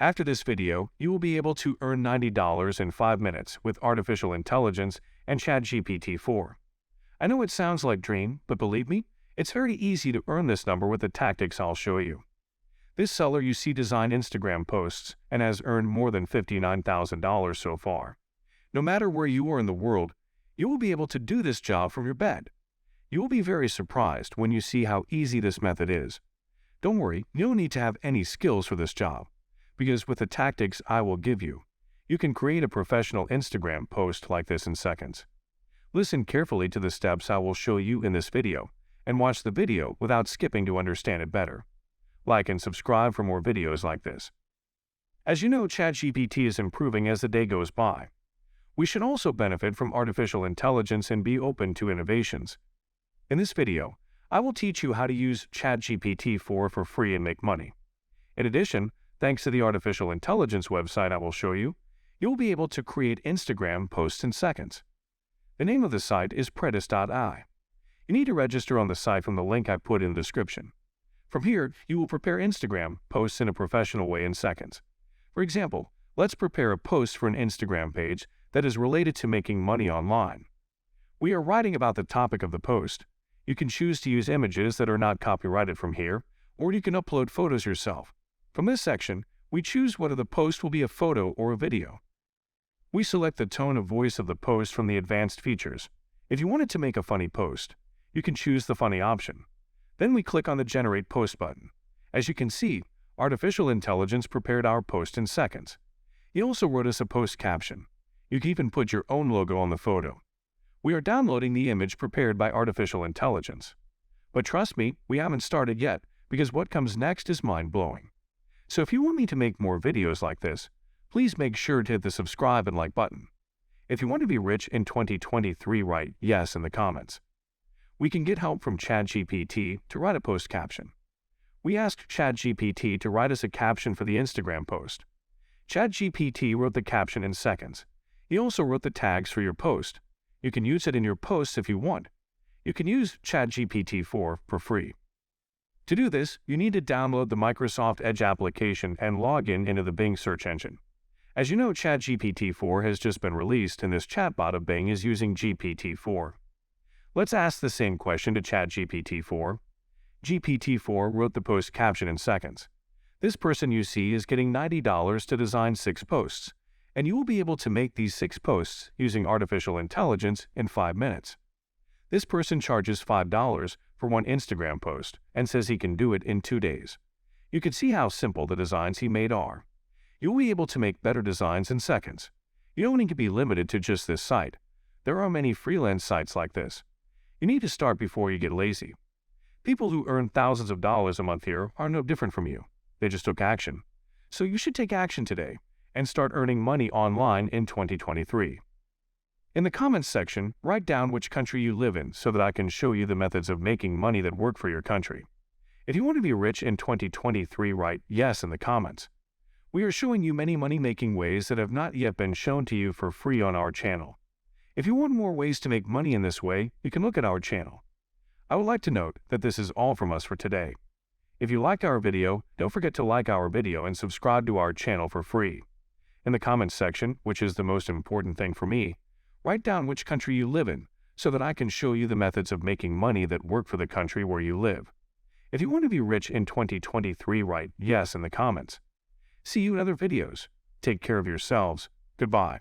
After this video, you will be able to earn $90 in 5 minutes with artificial intelligence and ChatGPT 4. I know it sounds like a dream, but believe me, it's very easy to earn this number with the tactics I'll show you. This seller you see designed Instagram posts and has earned more than $59,000 so far. No matter where you are in the world, you will be able to do this job from your bed. You will be very surprised when you see how easy this method is. Don't worry, you don't need to have any skills for this job, because with the tactics I will give you, you can create a professional Instagram post like this in seconds. Listen carefully to the steps I will show you in this video, and watch the video without skipping to understand it better. Like and subscribe for more videos like this. As you know, ChatGPT is improving as the day goes by. We should also benefit from artificial intelligence and be open to innovations. In this video, I will teach you how to use ChatGPT 4 for free and make money. In addition, thanks to the artificial intelligence website I will show you, you'll be able to create Instagram posts in seconds. The name of the site is Predis.ai. You need to register on the site from the link I put in the description. From here, you will prepare Instagram posts in a professional way in seconds. For example, let's prepare a post for an Instagram page that is related to making money online. We are writing about the topic of the post. You can choose to use images that are not copyrighted from here, or you can upload photos yourself. From this section, we choose whether the post will be a photo or a video. We select the tone of voice of the post from the advanced features. If you wanted to make a funny post, you can choose the funny option. Then we click on the Generate Post button. As you can see, artificial intelligence prepared our post in seconds. It also wrote us a post caption. You can even put your own logo on the photo. We are downloading the image prepared by artificial intelligence. But trust me, we haven't started yet, because what comes next is mind-blowing. So if you want me to make more videos like this, please make sure to hit the subscribe and like button. If you want to be rich in 2023, write yes in the comments. We can get help from ChatGPT to write a post caption. We asked ChatGPT to write us a caption for the Instagram post. ChatGPT wrote the caption in seconds. He also wrote the tags for your post. You can use it in your posts if you want. You can use ChatGPT 4 for free. To do this, you need to download the Microsoft Edge application and log in into the Bing search engine. As you know, ChatGPT 4 has just been released, and this chatbot of Bing is using GPT-4. Let's ask the same question to ChatGPT-4. GPT-4 wrote the post caption in seconds. This person you see is getting $90 to design 6 posts, and you will be able to make these 6 posts using artificial intelligence in 5 minutes. This person charges $5 for one Instagram post and says he can do it in 2 days. You can see how simple the designs he made are. You'll be able to make better designs in seconds. You don't need to be limited to just this site. There are many freelance sites like this. You need to start before you get lazy. People who earn thousands of dollars a month here are no different from you. They just took action. So you should take action today and start earning money online in 2023. In the comments section, write down which country you live in so that I can show you the methods of making money that work for your country. If you want to be rich in 2023, write yes in the comments. We are showing you many money-making ways that have not yet been shown to you for free on our channel. If you want more ways to make money in this way, you can look at our channel. I would like to note that this is all from us for today. If you liked our video, don't forget to like our video and subscribe to our channel for free. In the comments section, which is the most important thing for me, write down which country you live in so that I can show you the methods of making money that work for the country where you live. If you want to be rich in 2023, write yes in the comments. See you in other videos. Take care of yourselves. Goodbye.